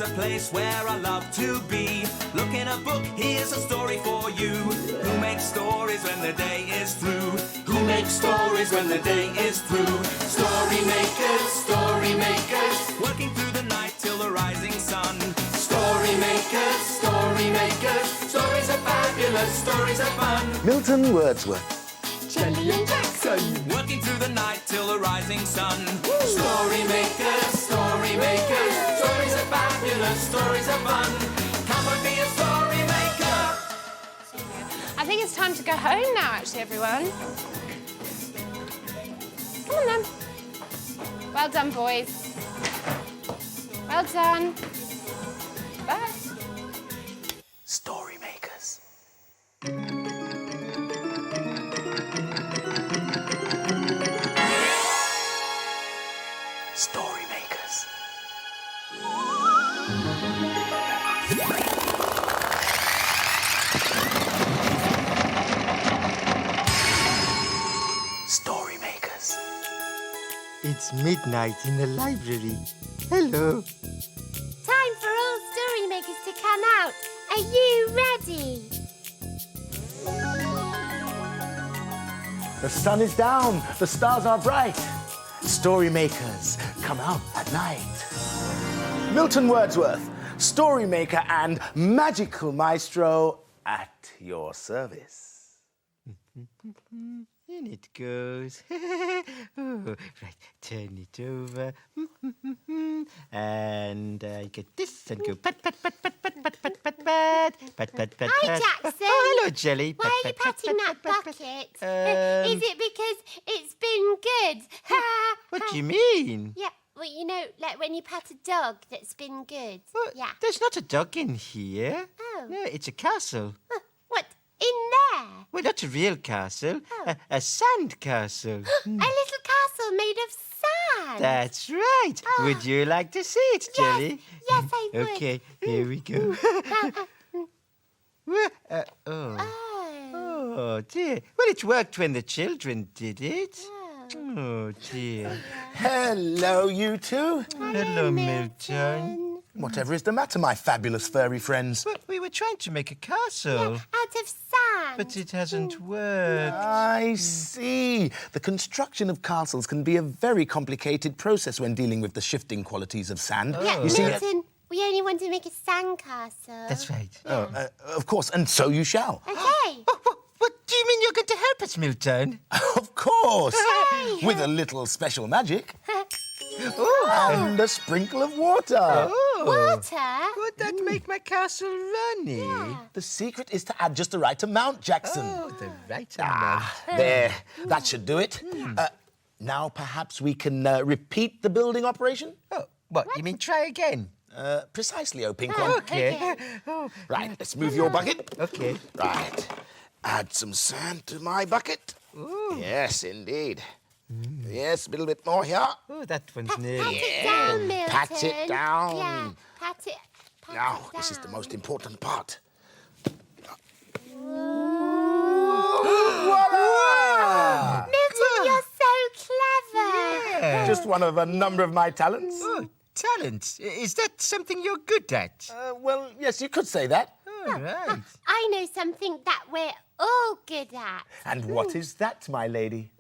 is a place where I love to be. Look in a book, here's a story for you. Who makes stories when the day is through? Who makes stories when the day is through? Story makers, working through the night till the rising sun. Story makers, stories are fabulous, stories are fun. Milton Wordsworth. Jelly and Jackson. Working through the night till the rising sun. Story makers, stories are fabulous, stories are fun. Come and be a story maker. I think it's time to go home now, actually, everyone. Come on, then. Well done, boys. Well done. Bye. Story makers. Story makers. Story makers. It's midnight in the library. Hello. Time for all story makers to come out. Are you ready? The sun is down. The stars are bright. Story makers come out at night. Milton Wordsworth, story maker and magical maestro at your service. In it goes. Oh, right, turn it over. And I get this and go pat, pat, pat, pat, pat, pat, pat, pat, pat, pat, pat, pat. Hi, Jackson. Oh, hello, Jelly. Why are you patting that bucket? Is it because it's been good? What do you mean? Yeah, well, you know, like when you pat a dog that's been good. Well, Yeah. There's not a dog in here. Oh. No, it's a castle. What? In there? Well, not a real castle. Oh. A sand castle. A little castle made of sand. That's right. Oh. Would you like to see it, Jelly? Yes, I would. Okay, here we go. oh. Oh. Oh, dear. Well, it worked when the children did it. Oh. Oh, dear. Hello, you two. Hello, Milton. Whatever is the matter, my fabulous furry friends? Well, we were trying to make a castle, Out of sand. but it hasn't worked. I see. The construction of castles can be a very complicated process when dealing with the shifting qualities of sand. Yeah, You see, Milton, we only want to make a sand castle. That's right. of course, and so you shall. Okay. What do you mean you're going to help us, Milton? Of course. Hey. With a little special magic Oh, and a sprinkle of water. Water? Would that make my castle runny? The secret is to add just the right amount, Jackson. Oh, the right amount. There, that should do it. Now perhaps we can repeat the building operation? Oh, what? You mean try again? Precisely, O Pink One. Okay. Oh, Right, let's move your bucket. okay. Right. Add some sand to my bucket. Yes, indeed. Yes, a little bit more here. Oh, that one's Pat nearly. it down, Milton. Pat it down. Yeah, pat it Now, down. this is the most important part. Milton, you're so clever. Just one of a number of my talents. Oh, talent. Is that something you're good at? Well, yes, you could say that. All right. I know something that we're all good at. And what is that, my lady?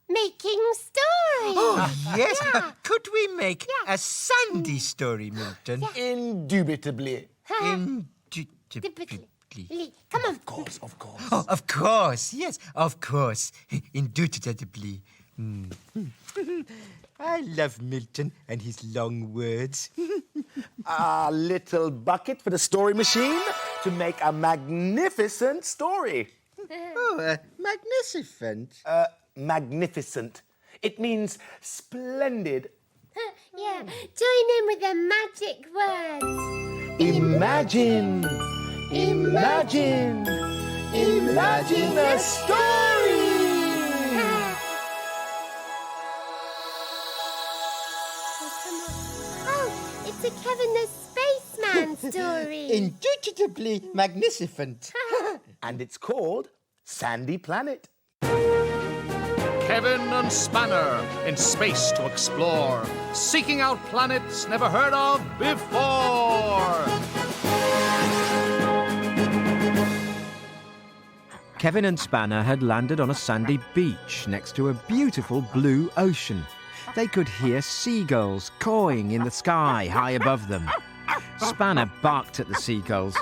Making stories. Oh, yes. Yeah. Could we make Yeah. a sandy story, Milton? Indubitably. Indubitably. Come on. Of course, of course. Oh, of course. Yes, of course. Indubitably. I love Milton and his long words. A little bucket for the story machine to make a magnificent story. Oh, magnificent. Magnificent. It means splendid. Yeah, join in with the magic words. Imagine, imagine, imagine a story. Oh, it's a Kevin the Spaceman story. Indubitably magnificent. And it's called Sandy Planet. Kevin and Spanner in space to explore, seeking out planets never heard of before. Kevin and Spanner had landed on a sandy beach next to a beautiful blue ocean. They could hear seagulls cawing in the sky high above them. Spanner barked at the seagulls.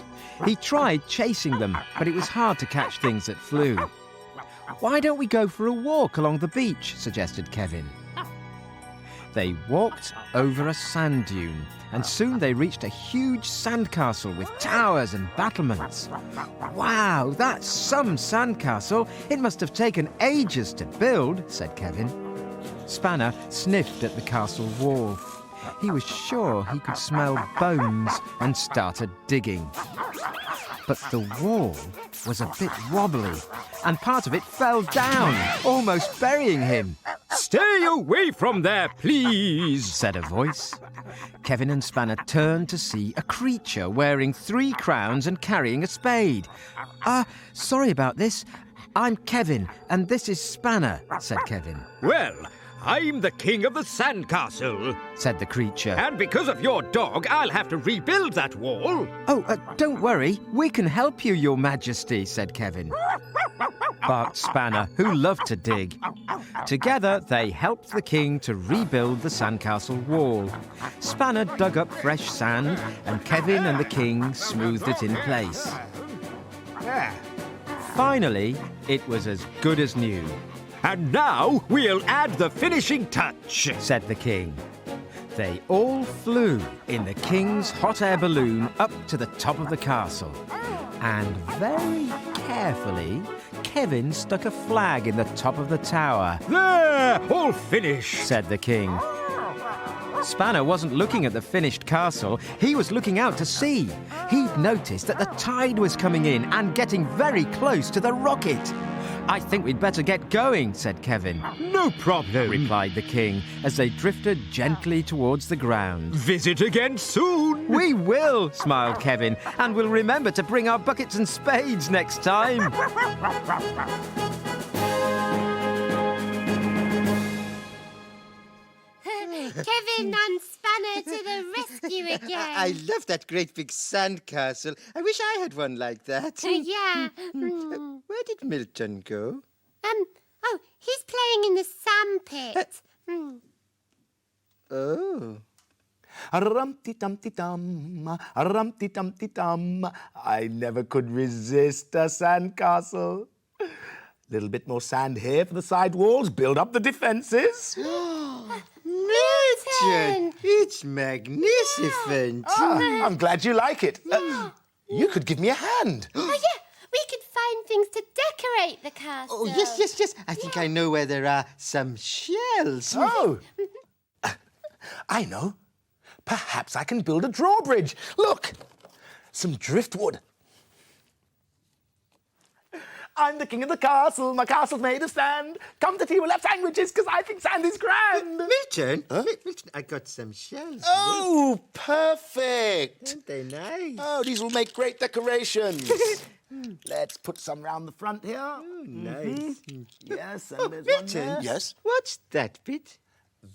He tried chasing them, but it was hard to catch things that flew. "Why don't we go for a walk along the beach?" suggested Kevin. They walked over a sand dune, and soon they reached a huge sandcastle with towers and battlements. "Wow, that's some sandcastle. It must have taken ages to build," said Kevin. Spanner sniffed at the castle wall. He was sure he could smell bones and started digging. But the wall was a bit wobbly, and part of it fell down, almost burying him. "Stay away from there, please," said a voice. Kevin and Spanner turned to see a creature wearing 3 crowns and carrying a spade. Sorry about this. I'm Kevin, and this is Spanner," said Kevin. "Well, I'm the king of the sandcastle," said the creature. "and because of your dog, I'll have to rebuild that wall." "Oh, don't worry. We can help you, Your Majesty," said Kevin. Barked Spanner, who loved to dig. Together, they helped the king to rebuild the sandcastle wall. Spanner dug up fresh sand, and Kevin and the king smoothed it in place. Finally, it was as good as new. "And now we'll add the finishing touch," said the king. They all flew in the king's hot air balloon up to the top of the castle. And very carefully, Kevin stuck a flag in the top of the tower. "There, all finished," said the king. Spanner wasn't looking at the finished castle. He was looking out to sea. He'd noticed that the tide was coming in and getting very close to the rocket. "I think we'd better get going," said Kevin. "No problem," replied the king, as they drifted gently towards the ground. "Visit again soon." "We will," smiled Kevin, "and we'll remember to bring our buckets and spades next time." Kevin and Spanner to the rescue again. I love that great big sandcastle. I wish I had one like that. Yeah. Where did Milton go? Oh, he's playing in the sandpit. Oh. Rumpty-tumpty-tum, rumpty-tumpty-tum. I never could resist a sandcastle. Little bit more sand here for the side walls. Build up the defences. Milton! It's magnificent. I'm glad you like it. You could give me a hand. Oh, yeah. We could find things to decorate the castle. Oh, yes. I think I know where there are some shells. Oh. I know. Perhaps I can build a drawbridge. Look, some driftwood. I'm the king of the castle. My castle's made of sand. Come to tea, we'll have sandwiches, because I think sand is grand. Milton? Milton, I got some shells. Oh, perfect. Aren't they nice? Oh, these will make great decorations. Let's put some round the front here. Oh, nice. Yes, and there's one Milton? there. Yes? What's that bit?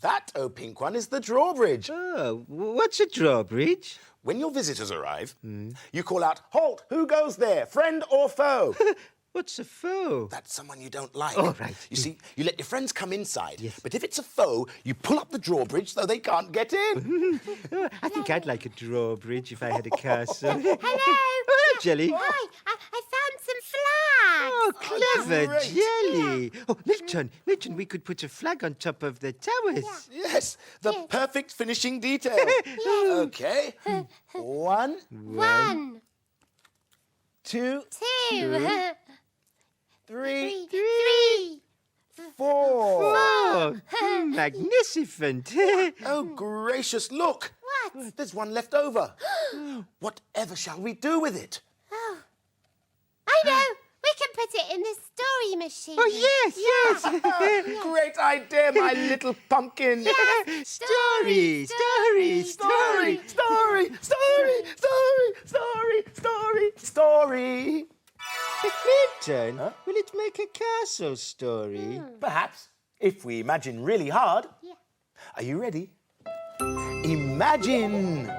That, oh, pink one, is the drawbridge. Oh, what's a drawbridge? When your visitors arrive, you call out, "Halt! Who goes there? Friend or foe?" What's a foe? That's someone you don't like. Oh, right. You see, you let your friends come inside, Yes. but if it's a foe, you pull up the drawbridge so they can't get in. Oh, I think I'd like a drawbridge if I had a castle. Hello. Oh, Jelly. Hi, I found some flags. Oh, clever great. Jelly. Oh, Milton, we could put a flag on top of the towers. Yes, the perfect finishing detail. Okay. One, One, two, two, three, three, four. Oh, magnificent. Oh, gracious, look. What? There's one left over. Whatever shall we do with it? I know. We can put it in the story machine. Oh, yes. Great idea, my little pumpkin. Story. Story. Milton, will it make a castle story? Perhaps. If we imagine really hard. Yeah. Are you ready? Imagine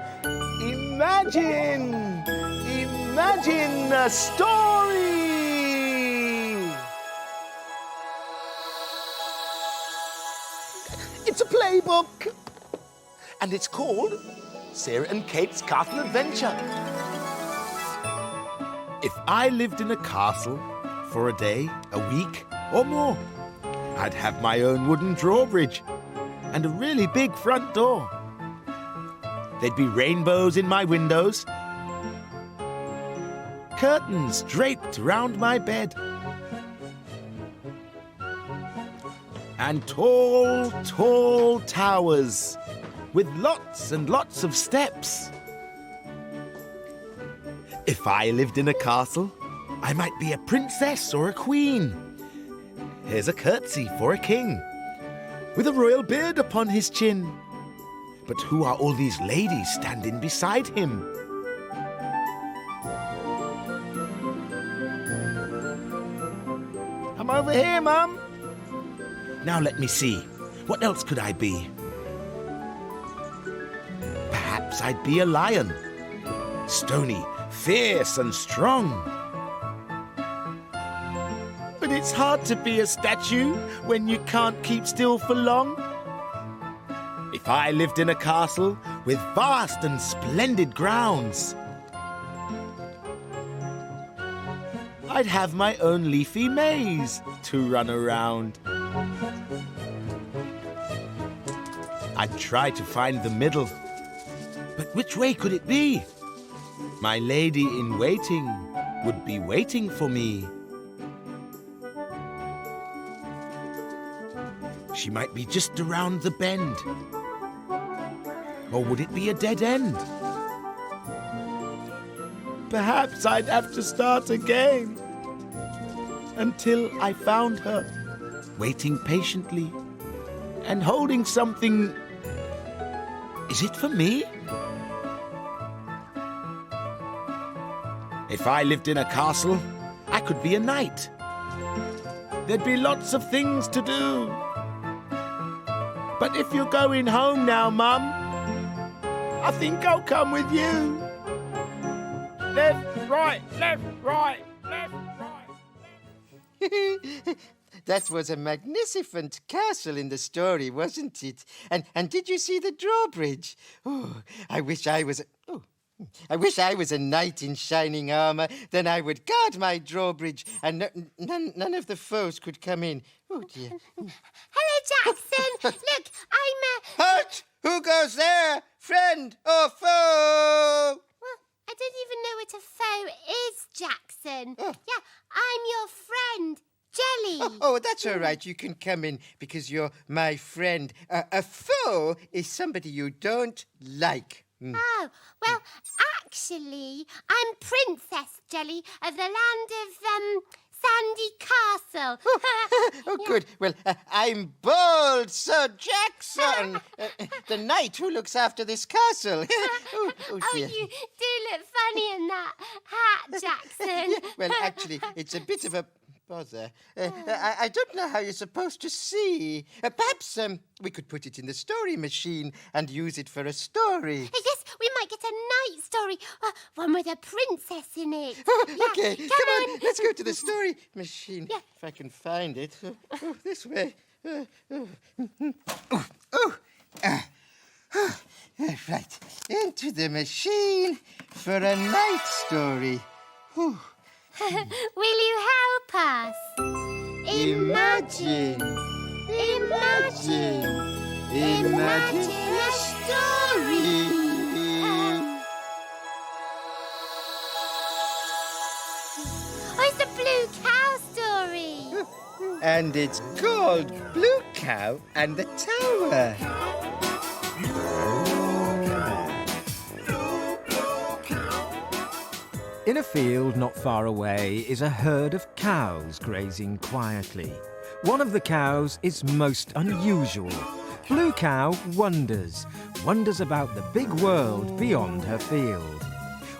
a story. It's a playbook. And it's called Sarah and Kate's Castle Adventure. If I lived in a castle for a day, a week, or more, I'd have my own wooden drawbridge and a really big front door. There'd be rainbows in my windows, curtains draped round my bed, and tall, tall towers with lots and lots of steps. If I lived in a castle, I might be a princess or a queen. Here's a curtsy for a king, with a royal beard upon his chin. But who are all these ladies standing beside him? I'm over here, Mum. Now let me see. What else could I be? Perhaps I'd be a lion. Stony, fierce and strong. But it's hard to be a statue when you can't keep still for long. If I lived in a castle with vast and splendid grounds, I'd have my own leafy maze to run around. I'd try to find the middle. But which way could it be? My lady in waiting would be waiting for me. She might be just around the bend. Or would it be a dead end? Perhaps I'd have to start again until I found her, waiting patiently and holding something. Is it for me? If I lived in a castle, I could be a knight. There'd be lots of things to do. But if you're going home now, Mum, I think I'll come with you. Left, right, left, right, left, right. That was a magnificent castle in the story, wasn't it? And did you see the drawbridge? Oh, I wish I was a knight in shining armor. Then I would guard my drawbridge, and none of the foes could come in. Oh dear. Hello, Jackson. Look, I'm a... Halt! Who goes there? Friend or foe? Well, I don't even know what a foe is, Jackson. Oh. Yeah, I'm your friend, Jelly. Oh, that's all right. You can come in because you're my friend. A foe is somebody you don't like. Oh, well, actually, I'm Princess Jelly of the land of, Sandy Castle. Oh, good. Well, I'm bold Sir Jackson, the knight who looks after this castle. Oh, Oh, dear. you do look funny in that hat, Jackson. Well, actually, it's a bit of a bother. I don't know how you're supposed to see. Perhaps we could put it in the story machine and use it for a story. Yes, we might get a night story, one with a princess in it. Okay, Yeah, come on. Let's go to the story machine. Yeah. If I can find it. This way. Right, into the machine for a night story. Whew. Will you help us? Imagine a story. Oh, it's the blue cow story. And it's called Blue Cow and the Tower. In a field not far away is a herd of cows grazing quietly. One of the cows is most unusual. Blue Cow wonders about the big world beyond her field.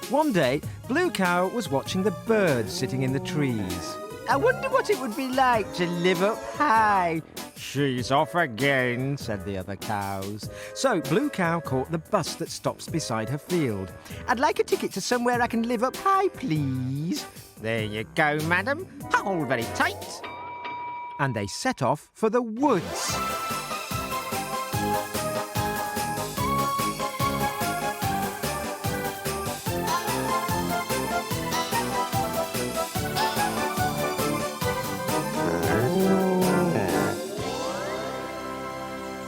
One day, Blue Cow was watching the birds sitting in the trees. I wonder what it would be like to live up high. She's off again, said the other cows. So Blue Cow caught the bus that stops beside her field. I'd like a ticket to somewhere I can live up high, please. There you go, madam. Hold very tight. And they set off for the woods.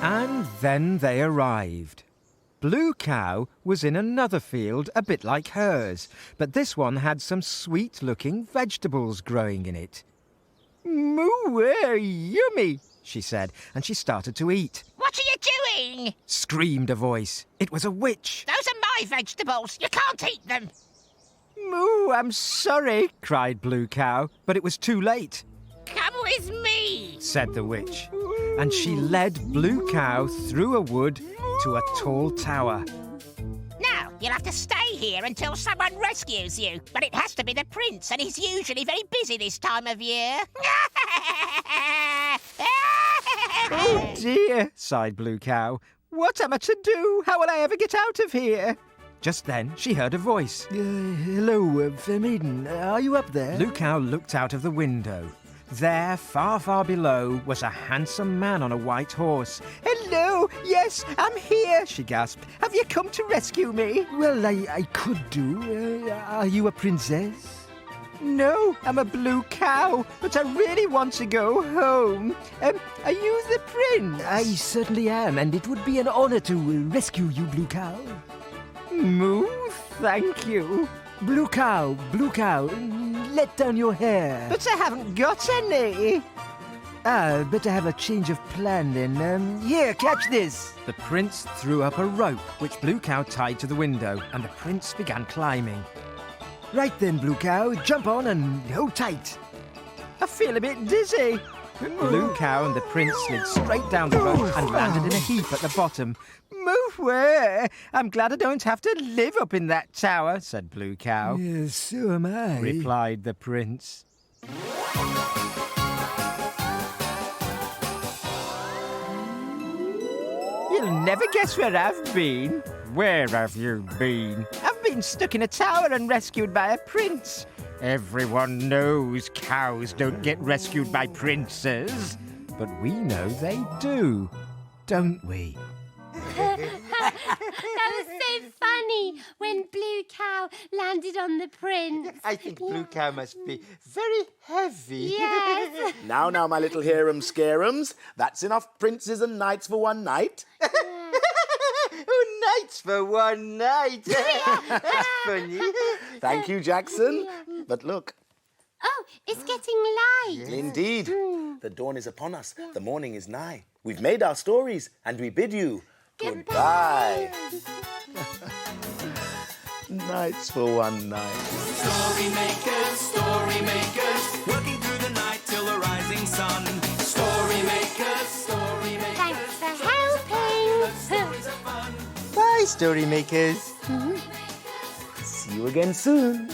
And then they arrived. Blue Cow was in another field a bit like hers, but this one had some sweet-looking vegetables growing in it. Moo, yummy, she said, and she started to eat. What are you doing? Screamed a voice. It was a witch. Those are my vegetables. You can't eat them. Moo, I'm sorry, cried Blue Cow, but it was too late. Come with me, said the witch, and she led Blue Cow through a wood to a tall tower. Now, you'll have to stay here until someone rescues you. But it has to be the prince, and he's usually very busy this time of year. Oh dear, sighed Blue Cow. What am I to do? How will I ever get out of here? Just then, she heard a voice. Hello, fair maiden. Are you up there? Blue Cow looked out of the window. There, far, far below, was a handsome man on a white horse. Hello, yes, I'm here, she gasped. Have you come to rescue me? Well, I could do. Are you a princess? No, I'm a blue cow, but I really want to go home. Are you the prince? I certainly am, and it would be an honor to rescue you, Blue Cow. Moo, thank you. Blue Cow, let down your hair. But I haven't got any. Better have a change of plan then. Here, catch this. The prince threw up a rope, which Blue Cow tied to the window, and the prince began climbing. Right then, Blue Cow, jump on and hold tight. I feel a bit dizzy. Blue Cow and the prince slid straight down the rope and landed in a heap at the bottom. Move where? I'm glad I don't have to live up in that tower, said Blue Cow. Yes, so am I, replied the prince. You'll never guess where I've been. Where have you been? I've been stuck in a tower and rescued by a prince. Everyone knows cows don't get rescued by princes. But we know they do, don't we? That was so funny when Blue Cow landed on the prince. I think Blue Cow must be very heavy. Yes. Now, my little harem-scarums. That's enough princes and knights for one night. Oh, knights for one night. That's funny. Thank you, Jackson. But look. Oh, it's getting light. Indeed. The dawn is upon us. The morning is nigh. We've made our stories, and we bid you goodbye. Nights for one night. Story makers, working through the night till the rising sun. Story makers. Thanks for helping. Bye, story makers. See you again soon.